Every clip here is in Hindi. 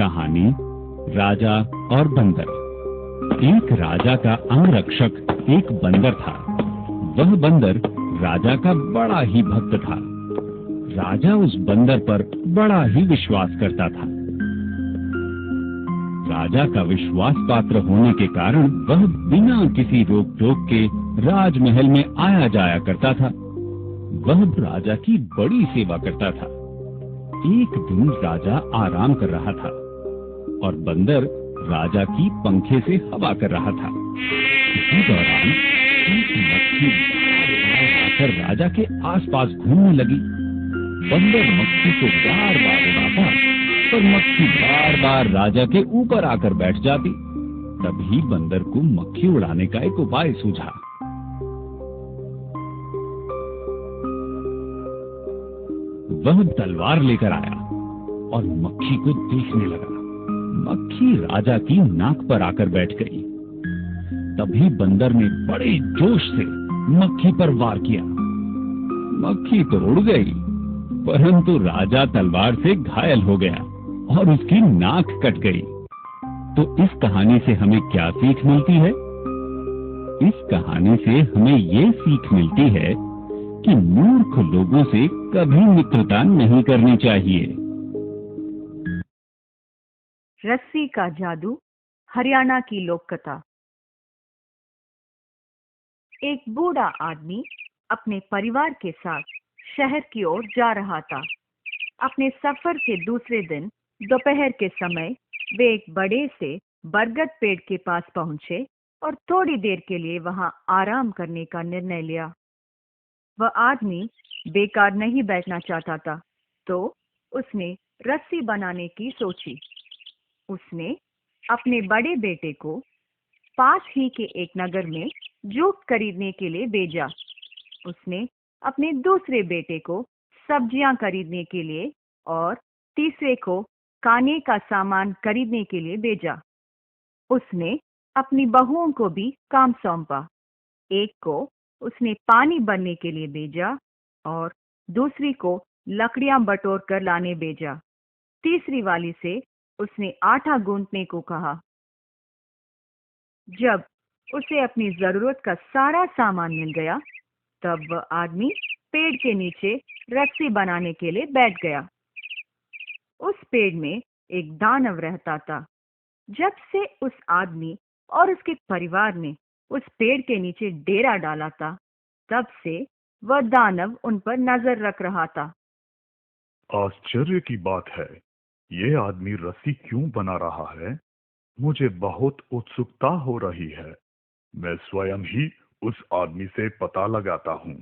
कहानी राजा और बंदर। एक राजा का अंगरक्षक एक बंदर था। वह बंदर राजा का बड़ा ही भक्त था। राजा उस बंदर पर बड़ा ही विश्वास करता था। राजा का विश्वास पात्र होने के कारण वह बिना किसी रोक टोक के राजमहल में आया जाया करता था। वह राजा की बड़ी सेवा करता था। एक दिन राजा आराम कर रहा था और बंदर राजा की पंखे से हवा कर रहा था। इसी दौरान एक मक्खी आकर राजा के आसपास घूमने लगी। बंदर मक्खी को बार बार उड़ाता, पर मक्खी बार बार राजा के ऊपर आकर बैठ जाती। तभी बंदर को मक्खी उड़ाने का एक उपाय सूझा। वह तलवार लेकर आया और मक्खी को देखने लगा। मक्खी राजा की नाक पर आकर बैठ गई। तभी बंदर ने बड़े जोश से मक्खी पर वार किया। मक्खी तो उड़ गई, परंतु राजा तलवार से घायल हो गया और उसकी नाक कट गई। तो इस कहानी से हमें क्या सीख मिलती है? इस कहानी से हमें ये सीख मिलती है कि मूर्ख लोगों से कभी मित्रता नहीं करनी चाहिए। रस्सी का जादू, हरियाणा की लोक कथा। एक बूढ़ा आदमी अपने परिवार के साथ शहर की ओर जा रहा था। अपने सफर के दूसरे दिन दोपहर के समय वे एक बड़े से बरगद पेड़ के पास पहुंचे और थोड़ी देर के लिए वहां आराम करने का निर्णय लिया। वह आदमी बेकार नहीं बैठना चाहता था, तो उसने रस्सी बनाने की सोची। उसने अपने बड़े बेटे को पास ही के एक नगर में जूट खरीदने के लिए भेजा। उसने अपने दूसरे बेटे को सब्जियां खरीदने के लिए और तीसरे को खाने का सामान खरीदने के लिए भेजा। उसने अपनी बहुओं को भी काम सौंपा। एक को उसने पानी भरने के लिए भेजा और दूसरी को लकड़ियां बटोर कर लाने भेजा। तीसरी वाली से उसने आटा गूंथने को कहा। जब उसे अपनी जरूरत का सारा सामान मिल गया, तब वह आदमी पेड़ के नीचे रस्सी बनाने के लिए बैठ गया। उस पेड़ में एक दानव रहता था। जब से उस आदमी और उसके परिवार ने उस पेड़ के नीचे डेरा डाला था, तब से वह दानव उन पर नजर रख रहा था। आश्चर्य की बात है, ये आदमी रस्सी क्यों बना रहा है? मुझे बहुत उत्सुकता हो रही है। मैं स्वयं ही उस आदमी से पता लगाता हूँ।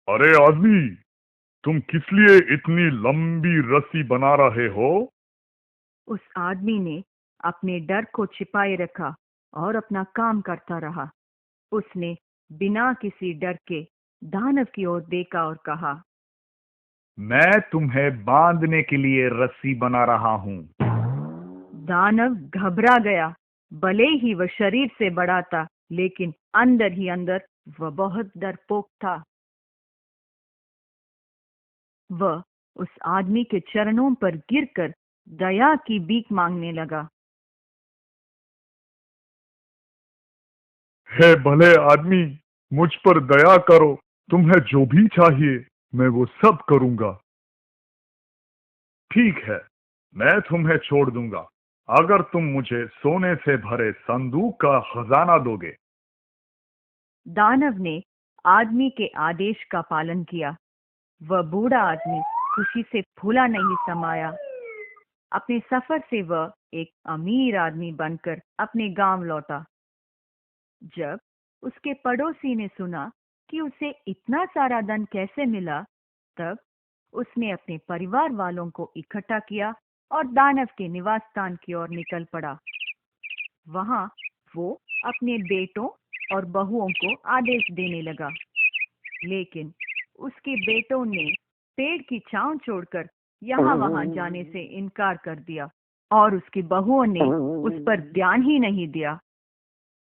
अरे आदमी, तुम किस लिए इतनी लंबी रस्सी बना रहे हो? उस आदमी ने अपने डर को छिपाए रखा और अपना काम करता रहा। उसने बिना किसी डर के दानव की ओर देखा और कहा, मैं तुम्हें बांधने के लिए रस्सी बना रहा हूँ। दानव घबरा गया। भले ही वह शरीर से बड़ा था, लेकिन अंदर ही अंदर वह बहुत डरपोक था। वह उस आदमी के चरणों पर गिरकर दया की भीख मांगने लगा। हे भले आदमी, मुझ पर दया करो। तुम्हें जो भी चाहिए मैं वो सब करूंगा। ठीक है, मैं तुम्हें छोड़ दूंगा अगर तुम मुझे सोने से भरे संदूक का खजाना दोगे। दानव ने आदमी के आदेश का पालन किया। वह बूढ़ा आदमी खुशी से फूला नहीं समाया। अपने सफर से वह एक अमीर आदमी बनकर अपने गांव लौटा। जब उसके पड़ोसी ने सुना कि उसे इतना सारा धन कैसे मिला, तब उसने अपने परिवार वालों को इकट्ठा किया और दानव के निवास स्थान की ओर निकल पड़ा। वहां वो अपने बेटों और बहुओं को आदेश देने लगा, लेकिन उसके बेटों ने पेड़ की छांव छोड़कर यहाँ वहां जाने से इनकार कर दिया और उसकी बहुओं ने उस पर ध्यान ही नहीं दिया।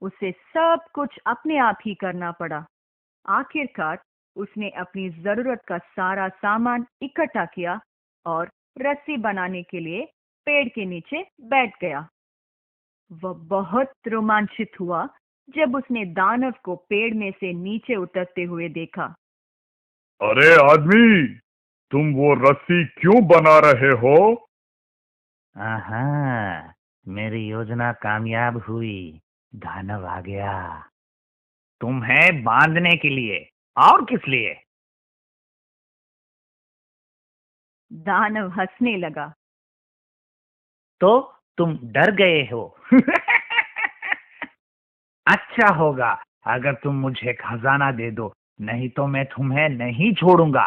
उसे सब कुछ अपने आप ही करना पड़ा। आखिरकार उसने अपनी जरूरत का सारा सामान इकट्ठा किया और रस्सी बनाने के लिए पेड़ के नीचे बैठ गया। वह बहुत रोमांचित हुआ जब उसने दानव को पेड़ में से नीचे उतरते हुए देखा। अरे आदमी, तुम वो रस्सी क्यों बना रहे हो? हाँ, मेरी योजना कामयाब हुई। दानव आ गया। तुम्हें बांधने के लिए, और किस लिए? दानव हंसने लगा। तो तुम डर गए हो। अच्छा होगा अगर तुम मुझे खजाना दे दो, नहीं तो मैं तुम्हें नहीं छोड़ूंगा।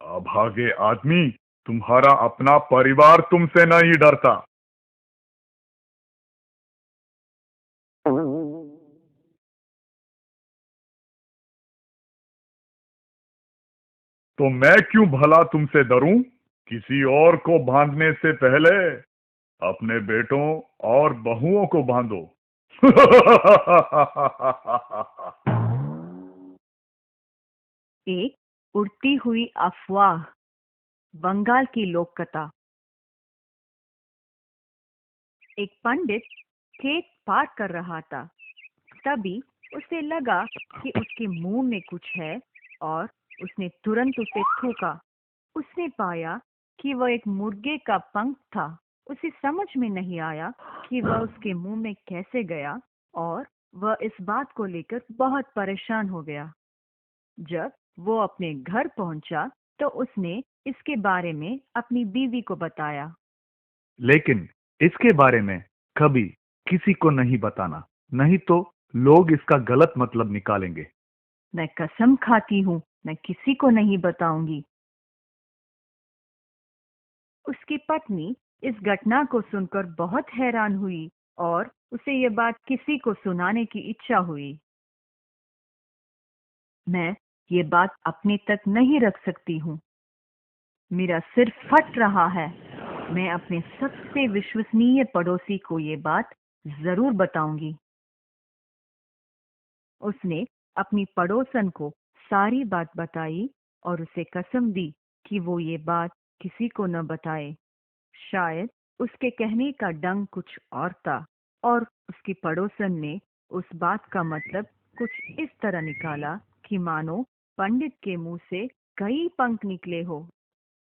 अभागे आदमी, तुम्हारा अपना परिवार तुमसे नहीं डरता। तो मैं क्यों भला तुमसे डरूं? किसी और को बांधने से पहले अपने बेटों और बहुओं को बांधो। एक उड़ती हुई अफवाह। बंगाल की लोक कथा। एक पंडित खेत पार कर रहा था। तभी उसे लगा कि उसके मुंह में कुछ है और उसने तुरंत उसे थूका। उसने पाया कि वह एक मुर्गे का पंख था। उसे समझ में नहीं आया कि वह उसके मुंह में कैसे गया और वह इस बात को लेकर बहुत परेशान हो गया। जब वो अपने घर पहुंचा तो उसने इसके बारे में अपनी बीवी को बताया। लेकिन इसके बारे में कभी किसी को नहीं बताना, नहीं तो लोग इसका गलत मतलब निकालेंगे। मैं कसम खाती हूँ, मैं किसी को नहीं बताऊंगी। उसकी पत्नी इस घटना को सुनकर बहुत हैरान हुई और उसे ये बात किसी को सुनाने की इच्छा हुई। मैं ये बात अपने तक नहीं रख सकती हूँ। मेरा सिर फट रहा है। मैं अपने सबसे विश्वसनीय पड़ोसी को ये बात जरूर बताऊंगी। उसने अपनी पड़ोसन को सारी बात बताई और उसे कसम दी कि वो ये बात किसी को न बताए। शायद उसके कहने का ढंग कुछ और था और उसकी पड़ोसन ने उस बात का मतलब कुछ इस तरह निकाला कि मानो पंडित के मुंह से कई पंख निकले हो।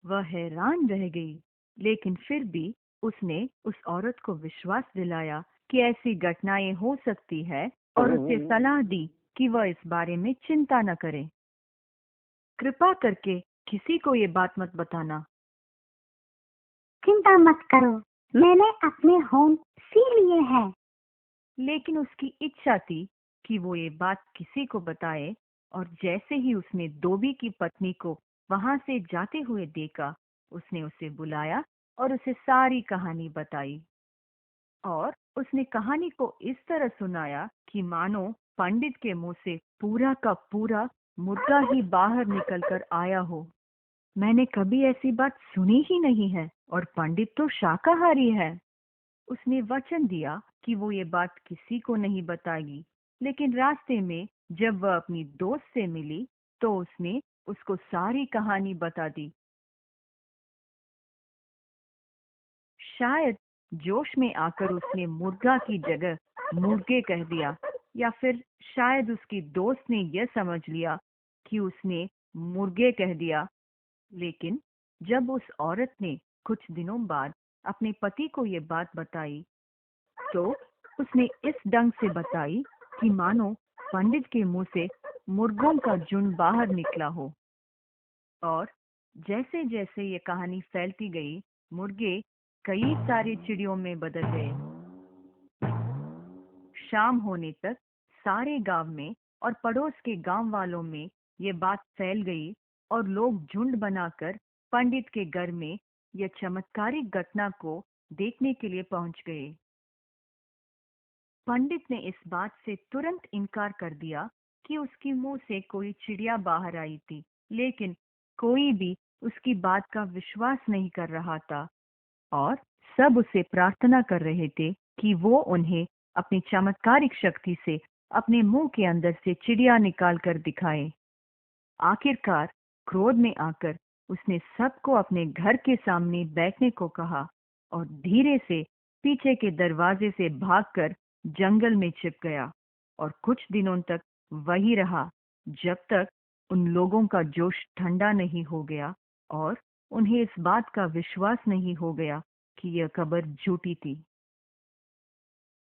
वह हैरान रह गई, लेकिन फिर भी उसने उस औरत को विश्वास दिलाया कि ऐसी घटनाएं हो सकती है और उसे सलाह दी कि वह इस बारे में चिंता न करे। कृपा करके किसी को ये बात मत बताना। चिंता मत करो, मैंने अपने होम सी लिए हैं। लेकिन उसकी इच्छा थी कि वो ये बात किसी को बताए और जैसे ही उसने धोबी की पत्नी को वहां से जाते हुए देखा, उसने उसे बुलाया और उसे सारी कहानी बताई। और उसने कहानी को इस तरह सुनाया कि मानो पंडित के मुंह से पूरा का पूरा मुर्गा ही बाहर निकलकर आया हो। मैंने कभी ऐसी बात सुनी ही नहीं है और पंडित तो शाकाहारी है। उसने वचन दिया कि वो ये बात किसी को नहीं बताएगी, लेकिन रास्ते में जब वह अपनी दोस्त से मिली तो उसने उसको सारी कहानी बता दी। शायद जोश में आकर उसने मुर्गा की जगह मुर्गे कह दिया, या फिर शायद उसकी दोस्त ने यह समझ लिया कि उसने मुर्गे कह दिया। लेकिन जब उस औरत ने कुछ दिनों बाद अपने पति को ये बात बताई तो उसने इस ढंग से बताई कि मानो पंडित के मुंह से मुर्गों का झुंड बाहर निकला हो। और जैसे जैसे ये कहानी फैलती गई, मुर्गे कई सारी चिड़ियों में बदल गए। शाम होने तक सारे गांव में और पड़ोस के गांव वालों में ये बात फैल गई और लोग झुंड बनाकर पंडित के घर में यह चमत्कारिक घटना को देखने के लिए पहुंच गए। पंडित ने इस बात से तुरंत इनकार कर दिया कि उसकी मुंह से कोई चिड़िया बाहर आई थी, लेकिन कोई भी उसकी बात का विश्वास नहीं कर रहा था और सब उससे प्रार्थना कर रहे थे कि वो उन्हें अपनी चमत्कारिक शक्ति से अपने मुंह के अंदर से चिड़िया निकाल कर दिखाए। आखिरकार क्रोध में आकर उसने सबको अपने घर के सामने बैठने को कहा और धीरे से पीछे के दरवाजे से भागकर जंगल में छिप गया और कुछ दिनों तक वही रहा, जब तक उन लोगों का जोश ठंडा नहीं हो गया और उन्हें इस बात का विश्वास नहीं हो गया कि यह खबर झूठी थी।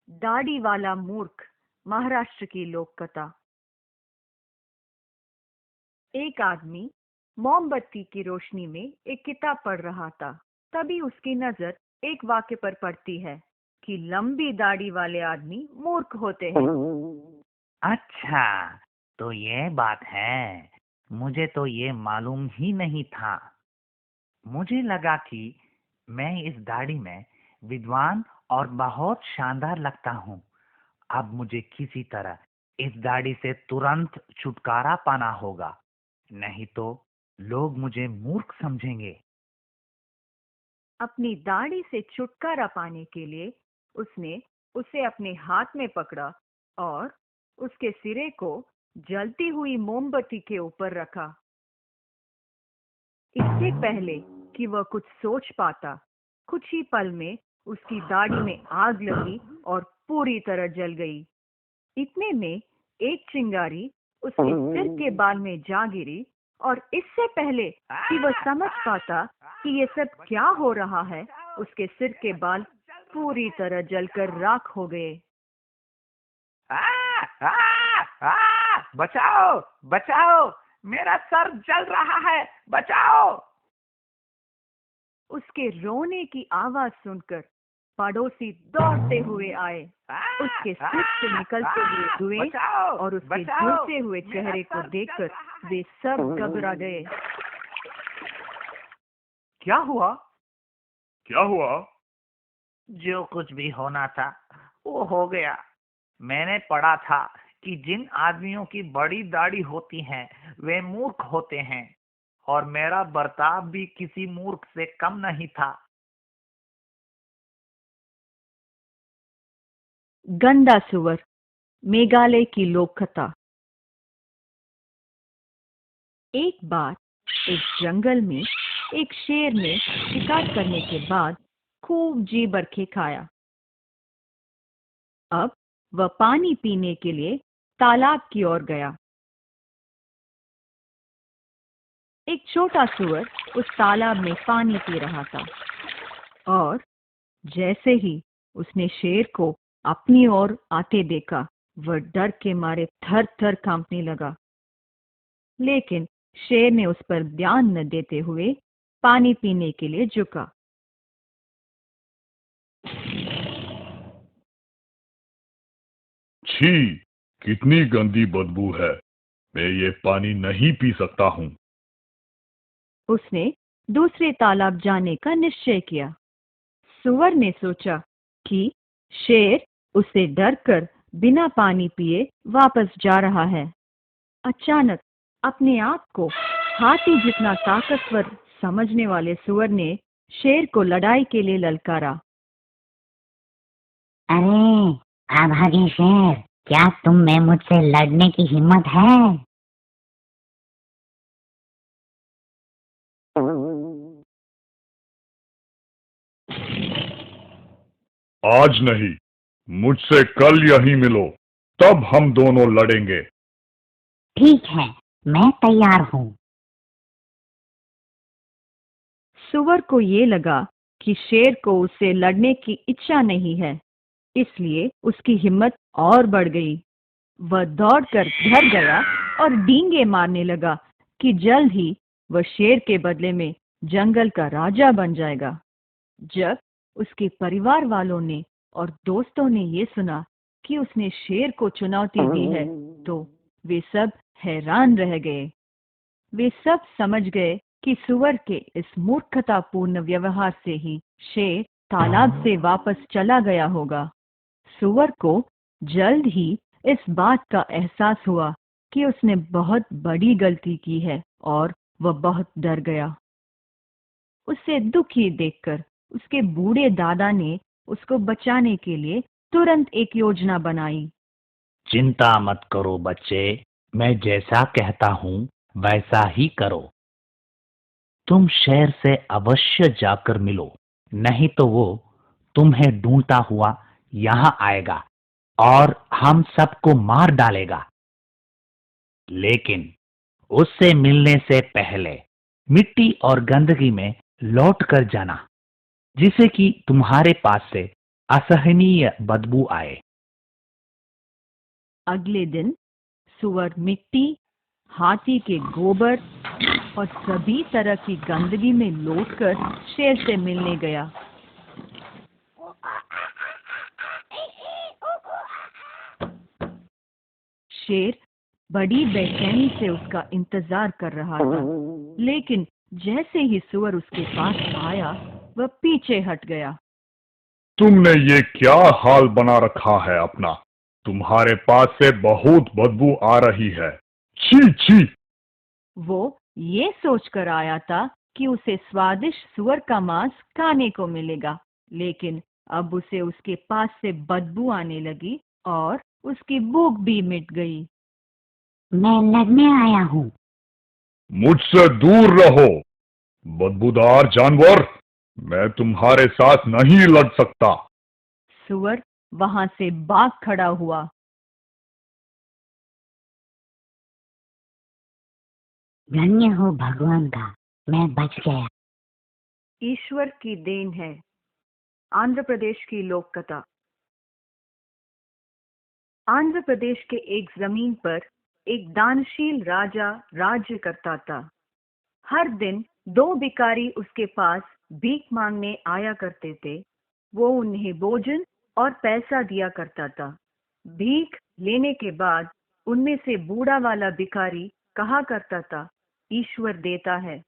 दाढ़ी वाला मूर्ख, महाराष्ट्र की लोक कथा। एक आदमी मोमबत्ती की रोशनी में एक किताब पढ़ रहा था। तभी उसकी नजर एक वाक्य पर पड़ती है कि लंबी दाढ़ी वाले आदमी मूर्ख होते हैं। अच्छा, तो ये बात है। मुझे तो ये मालूम ही नहीं था। मुझे लगा कि मैं इस दाढ़ी में विद्वान और बहुत शानदार लगता हूँ। अब मुझे किसी तरह इस दाढ़ी से तुरंत छुटकारा पाना होगा, नहीं तो लोग मुझे मूर्ख समझेंगे। अपनी दाढ़ी से छुटकारा पाने के लिए उसने उसे अपने हाथ में पकड़ा और उसके सिरे को जलती हुई मोमबत्ती के ऊपर रखा। इससे पहले कि वह कुछ सोच पाता, कुछ ही पल में उसकी दाढ़ी में आग लगी और पूरी तरह जल गई। इतने में एक चिंगारी उसके सिर के बाल में जा गिरी और इससे पहले कि वह समझ पाता कि ये सब क्या हो रहा है, उसके सिर के बाल पूरी तरह जलकर राख हो गए। बचाओ, बचाओ, मेरा सर जल रहा है, बचाओ। उसके रोने की आवाज सुनकर पड़ोसी दौड़ते हुए आए। उसके सिर से निकलते हुए धुएं और उसके झुलसे हुए चेहरे को देखकर वे सब घबरा गए। क्या हुआ? क्या हुआ? जो कुछ भी होना था वो हो गया। मैंने पढ़ा था कि जिन आदमियों की बड़ी दाढ़ी होती है वे मूर्ख होते हैं, और मेरा बर्ताव भी किसी मूर्ख से कम नहीं था। गंदा सुअर, मेघालय की लोक कथा। एक बार एक जंगल में एक शेर ने शिकार करने के बाद खूब जी भर के खाया। अब वह पानी पीने के लिए तालाब की ओर गया। एक छोटा सुअर उस तालाब में पानी पी रहा था और जैसे ही उसने शेर को अपनी ओर आते देखा, वह डर के मारे थर थर कांपने लगा। लेकिन शेर ने उस पर ध्यान न देते हुए पानी पीने के लिए झुका। छी, कितनी गंदी बदबू है। मैं ये पानी नहीं पी सकता हूँ। उसने दूसरे तालाब जाने का निश्चय किया। सुअर ने सोचा कि शेर उससे डरकर बिना पानी पिए वापस जा रहा है। अचानक अपने आप को हाथी जितना ताकतवर समझने वाले सुअर ने शेर को लड़ाई के लिए ललकारा। अरे अभागे शेर, क्या तुम में मुझसे लड़ने की हिम्मत है? आज नहीं, मुझसे कल यहीं मिलो, तब हम दोनों लड़ेंगे। ठीक है, मैं तैयार हूँ। सुअर को ये लगा कि शेर को उससे लड़ने की इच्छा नहीं है, इसलिए उसकी हिम्मत और बढ़ गई। वह दौड़कर घर गया और डींगे मारने लगा कि जल्द ही वह शेर के बदले में जंगल का राजा बन जाएगा। जब उसके परिवार वालों ने और दोस्तों ने ये सुना कि उसने शेर को चुनौती दी है, तो वे सब हैरान रह गए। वे सब समझ गए कि सुअर के इस मूर्खतापूर्ण व्यवहार से ही शेर तालाब से वापस चला गया होगा। सुअर को जल्द ही इस बात का एहसास हुआ कि उसने बहुत बड़ी गलती की है और वह बहुत डर गया। उसे दुखी देखकर उसके बूढ़े दादा ने उसको बचाने के लिए तुरंत एक योजना बनाई। चिंता मत करो बच्चे, मैं जैसा कहता हूँ वैसा ही करो। तुम शेर से अवश्य जाकर मिलो, नहीं तो वो तुम्हें ढूंढता हुआ यहाँ आएगा और हम सबको मार डालेगा। लेकिन उससे मिलने से पहले मिट्टी और गंदगी में लौट कर जाना, जिससे कि तुम्हारे पास से असहनीय बदबू आए। अगले दिन सुअर मिट्टी, हाथी के गोबर और सभी तरह की गंदगी में लौटकर शेर से मिलने गया। शेर बड़ी बेचैनी से उसका इंतजार कर रहा था, लेकिन जैसे ही सुअर उसके पास आया, वह पीछे हट गया। तुमने ये क्या हाल बना रखा है अपना? तुम्हारे पास से बहुत बदबू आ रही है। छी छी। वो ये सोचकर आया था कि उसे स्वादिष्ट सुअर का मांस खाने को मिलेगा, लेकिन अब उसे उसके पास से बदबू आने लगी और उसकी भूख भी मिट गई। मैं लड़ने आया हूँ। मुझसे दूर रहो, बदबूदार जानवर। मैं तुम्हारे साथ नहीं लड़ सकता। सुअर वहां से भाग खड़ा हुआ। धन्य हो भगवान का, मैं बच गया। ईश्वर की देन है। आंध्र प्रदेश की लोक कथा। आंध्र प्रदेश के एक जमीन पर एक दानशील राजा राज्य करता था। हर दिन 2 भिखारी उसके पास भीख मांगने आया करते थे। वो उन्हें भोजन और पैसा दिया करता था। भीख लेने के बाद उनमें से बूढ़ा वाला भिखारी कहा करता था, ईश्वर देता है।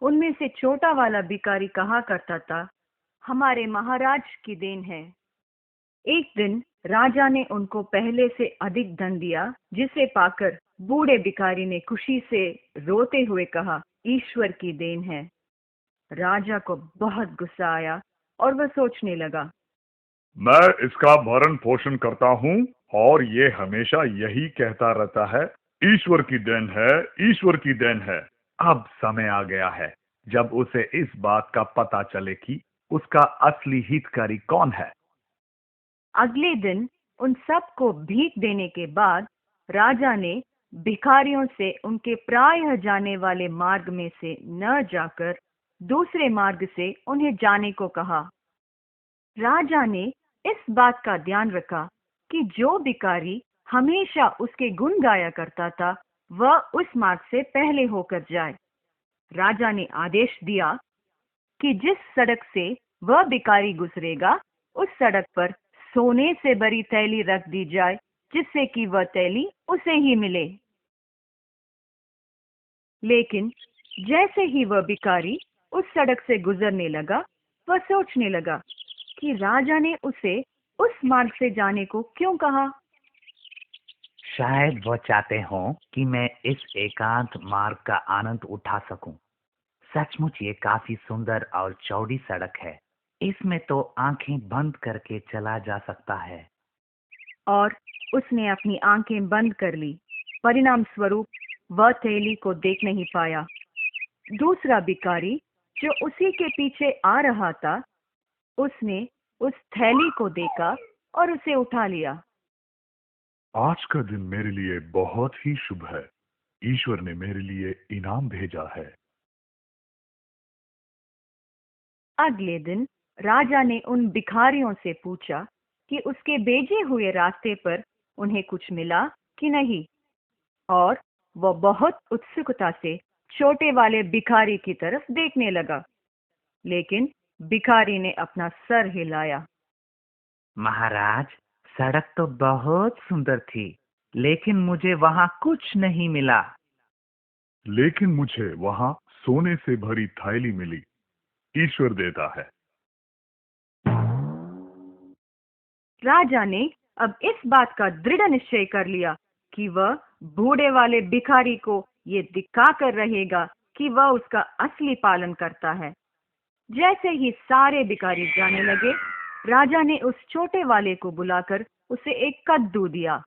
उनमें से छोटा वाला भिखारी कहा करता था, हमारे महाराज की देन है। एक दिन राजा ने उनको पहले से अधिक धन दिया, जिसे पाकर बूढ़े भिखारी ने खुशी से रोते हुए कहा, ईश्वर की देन है। राजा को बहुत गुस्सा आया और वह सोचने लगा, मैं इसका भरण पोषण करता हूँ और ये हमेशा यही कहता रहता है, ईश्वर की देन है, ईश्वर की देन है। अब समय आ गया है जब उसे इस बात का पता चले कि उसका असली हितकारी कौन है। अगले दिन उन सबको भीख देने के बाद राजा ने भिखारियों से उनके प्रायः जाने वाले मार्ग में से न जाकर दूसरे मार्ग से उन्हें जाने को कहा। राजा ने इस बात का ध्यान रखा कि जो भिखारी हमेशा उसके गुण गाया करता था, वह उस मार्ग से पहले होकर जाए। राजा ने आदेश दिया कि जिस सड़क से वह भिखारी गुजरेगा, उस सड़क पर सोने से भरी थैली रख दी जाए, जिससे कि वह थैली उसे ही मिले। लेकिन जैसे ही वह भिखारी उस सड़क से गुजरने लगा, वह सोचने लगा कि राजा ने उसे उस मार्ग से जाने को क्यों कहा। शायद वह चाहते हों कि मैं इस एकांत मार्ग का आनंद उठा सकूं। सचमुच ये काफी सुंदर और चौड़ी सड़क है। इसमें तो आंखें बंद करके चला जा सकता है। और उसने अपनी आंखें बंद कर ली। परिणाम स्वरूप वह थैली को देख नहीं पाया। दूसरा भिखारी जो उसी के पीछे आ रहा था, उसने उस थैली को देखा और उसे उठा लिया। आज का दिन मेरे लिए बहुत ही शुभ है। ईश्वर ने मेरे लिए इनाम भेजा है। अगले दिन राजा ने उन भिखारियों से पूछा कि उसके भेजे हुए रास्ते पर उन्हें कुछ मिला कि नहीं, और वह बहुत उत्सुकता से छोटे वाले भिखारी की तरफ देखने लगा। लेकिन भिखारी ने अपना सर हिलाया। महाराज, सड़क तो बहुत सुंदर थी, लेकिन मुझे वहां कुछ नहीं मिला। लेकिन मुझे वहां सोने से भरी थैली मिली। ईश्वर देता है। राजा ने अब इस बात का दृढ़ निश्चय कर लिया कि वह बूढ़े वाले भिखारी को ये दिखा कर रहेगा कि वह उसका असली पालन करता है। जैसे ही सारे भिखारी जाने लगे, राजा ने उस छोटे वाले को बुलाकर उसे एक कद्दू दिया।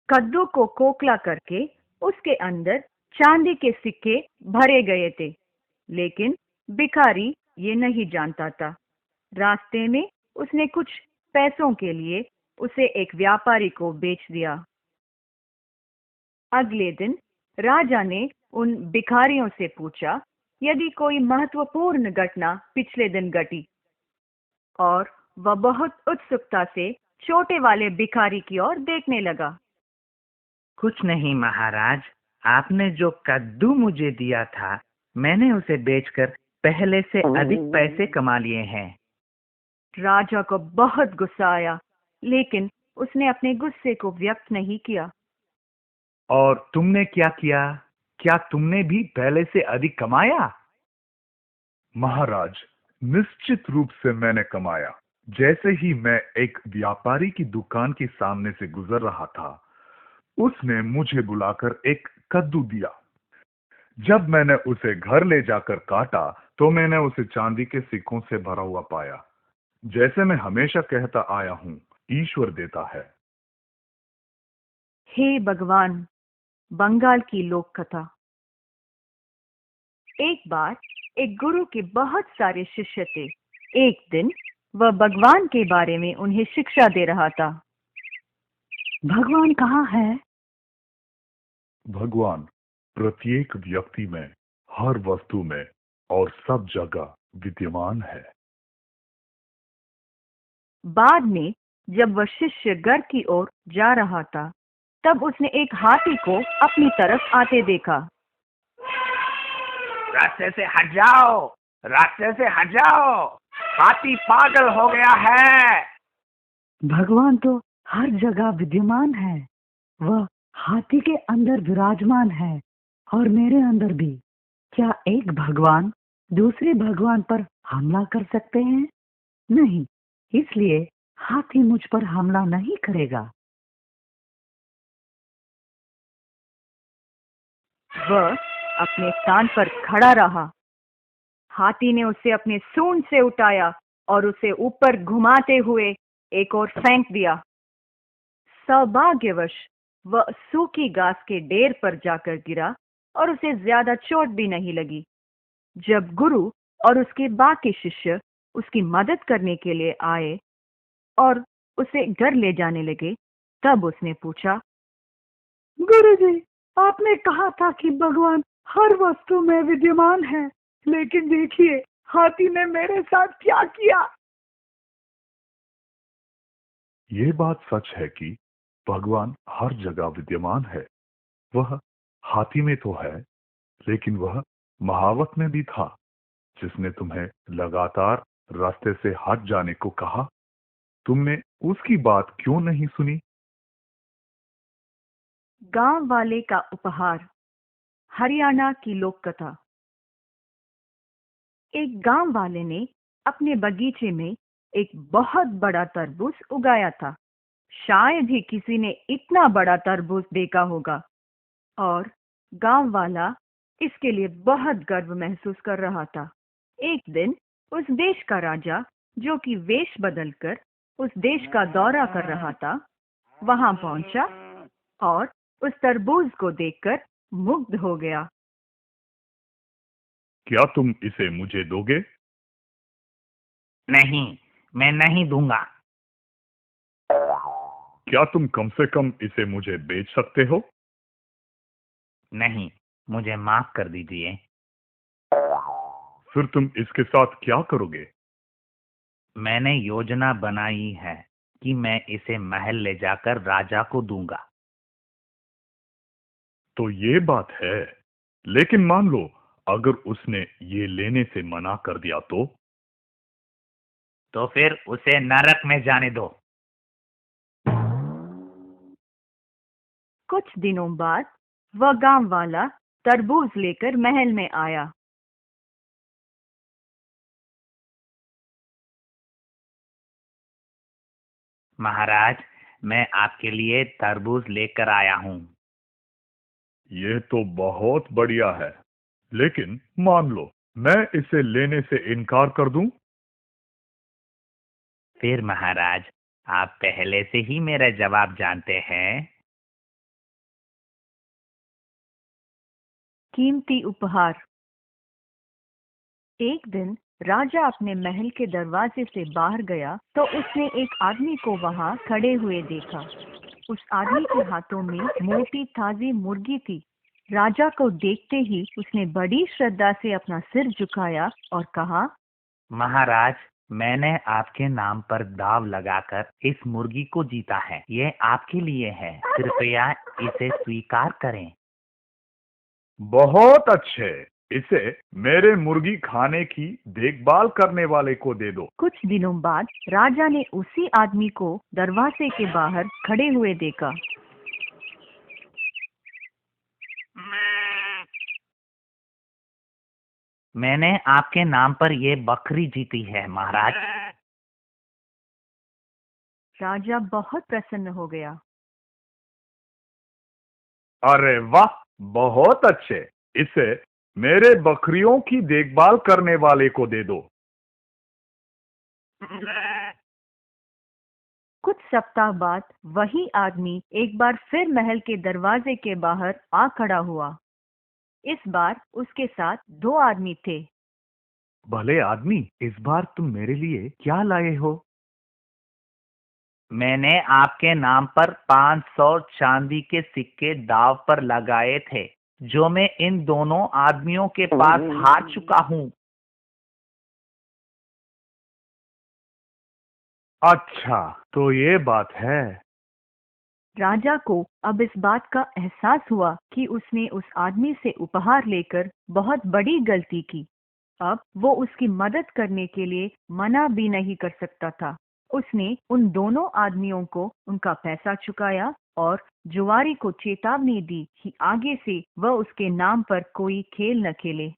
कद्दू को खोखला करके उसके अंदर चांदी के सिक्के भरे गए थे, लेकिन भिखारी ये नहीं जानता था। रास्ते में उसने कुछ पैसों के लिए उसे एक व्यापारी को बेच दिया। अगले दिन राजा ने उन भिखारियों से पूछा यदि कोई महत्वपूर्ण घटना पिछले दिन घटी, और वह बहुत उत्सुकता से छोटे वाले भिखारी की ओर देखने लगा। कुछ नहीं महाराज, आपने जो कद्दू मुझे दिया था, मैंने उसे बेचकर पहले से अधिक पैसे कमा लिए हैं। राजा को बहुत गुस्सा आया, लेकिन उसने अपने गुस्से को व्यक्त नहीं किया। और तुमने क्या किया? क्या तुमने भी पहले से अधिक कमाया? महाराज, निश्चित रूप से मैंने कमाया। जैसे ही मैं एक व्यापारी की दुकान के सामने से गुजर रहा था, उसने मुझे बुलाकर एक कद्दू दिया। जब मैंने उसे घर ले जाकर काटा तो मैंने उसे चांदी के सिक्कों से भरा हुआ पाया। जैसे मैं हमेशा कहता आया हूं, ईश्वर देता है। हे भगवान। बंगाल की लोक कथा। एक बार एक गुरु के बहुत सारे शिष्य थे। एक दिन वह भगवान के बारे में उन्हें शिक्षा दे रहा था। भगवान कहाँ है? भगवान प्रत्येक व्यक्ति में, हर वस्तु में और सब जगह विद्यमान है। बाद में जब वह शिष्य घर की ओर जा रहा था, तब उसने एक हाथी को अपनी तरफ आते देखा। रास्ते से हट जाओ, रास्ते से हट जाओ, हाथी पागल हो गया है। भगवान तो हर जगह विद्यमान है। वह हाथी के अंदर विराजमान है और मेरे अंदर भी। क्या एक भगवान दूसरे भगवान पर हमला कर सकते हैं? नहीं, इसलिए हाथी मुझ पर हमला नहीं करेगा। वह अपने स्थान पर खड़ा रहा। हाथी ने उसे अपने सूंड से उठाया और उसे ऊपर घुमाते हुए एक ओर फेंक दिया। सौभाग्यवश वह सूखी घास के ढेर पर जाकर गिरा और उसे ज्यादा चोट भी नहीं लगी। जब गुरु और उसके बाकी शिष्य उसकी मदद करने के लिए आए और उसे घर ले जाने लगे, तब उसने पूछा, गुरुजी, आपने कहा था कि भगवान हर वस्तु में विद्यमान है, लेकिन देखिए हाथी ने मेरे साथ क्या किया। ये बात सच है कि भगवान हर जगह विद्यमान है। वह हाथी में तो है, लेकिन वह महावत में भी था, जिसने तुम्हें लगातार रास्ते से हट जाने को कहा। तुमने उसकी बात क्यों नहीं सुनी? गांव वाले का उपहार। हरियाणा की लोक कथा। एक गांव वाले ने अपने बगीचे में एक बहुत बड़ा तरबूज उगाया था। शायद ही किसी ने इतना बड़ा तरबूज देखा होगा, और गांव वाला इसके लिए बहुत गर्व महसूस कर रहा था। एक दिन उस देश का राजा, जो कि वेश बदलकर उस देश का दौरा कर रहा था, वहां पहुंचा और उस तरबूज को देखकर मुग्ध हो गया। क्या तुम इसे मुझे दोगे? नहीं, मैं नहीं दूंगा। क्या तुम कम से कम इसे मुझे बेच सकते हो? नहीं, मुझे माफ कर दीजिए। फिर तुम इसके साथ क्या करोगे? मैंने योजना बनाई है कि मैं इसे महल ले जाकर राजा को दूंगा। तो ये बात है, लेकिन मान लो अगर उसने ये लेने से मना कर दिया तो फिर उसे नरक में जाने दो। कुछ दिनों बाद वह गांव वाला तरबूज लेकर महल में आया। महाराज, मैं आपके लिए तरबूज लेकर आया हूँ। ये तो बहुत बढ़िया है, लेकिन मान लो मैं इसे लेने से इनकार कर दूं? फिर महाराज, आप पहले से ही मेरा जवाब जानते हैं। कीमती उपहार। एक दिन राजा अपने महल के दरवाजे से बाहर गया तो उसने एक आदमी को वहां खड़े हुए देखा। उस आदमी के हाथों में मोटी ताजी मुर्गी थी। राजा को देखते ही उसने बड़ी श्रद्धा से अपना सिर झुकाया और कहा, महाराज, मैंने आपके नाम पर दाव लगाकर इस मुर्गी को जीता है। ये आपके लिए है, कृपया इसे स्वीकार करें। बहुत अच्छे। इसे मेरे मुर्गी खाने की देखभाल करने वाले को दे दो। कुछ दिनों बाद राजा ने उसी आदमी को दरवाजे के बाहर खड़े हुए देखा। मैंने आपके नाम पर ये बकरी जीती है महाराज। राजा बहुत प्रसन्न हो गया। अरे वाह, बहुत अच्छे। इसे मेरे बकरियों की देखभाल करने वाले को दे दो। कुछ सप्ताह बाद वही आदमी एक बार फिर महल के दरवाजे के बाहर आ खड़ा हुआ। इस बार उसके साथ 2 आदमी थे। भले आदमी, इस बार तुम मेरे लिए क्या लाए हो? मैंने आपके नाम पर 500 चांदी के सिक्के दाव पर लगाए थे, जो मैं इन दोनों आदमियों के पास हार चुका हूँ। अच्छा, तो ये बात है। राजा को अब इस बात का एहसास हुआ कि उसने उस आदमी से उपहार लेकर बहुत बड़ी गलती की। अब वो उसकी मदद करने के लिए मना भी नहीं कर सकता था। उसने उन दोनों आदमियों को उनका पैसा चुकाया और जुआरी को चेतावनी दी कि आगे से वह उसके नाम पर कोई खेल न खेले।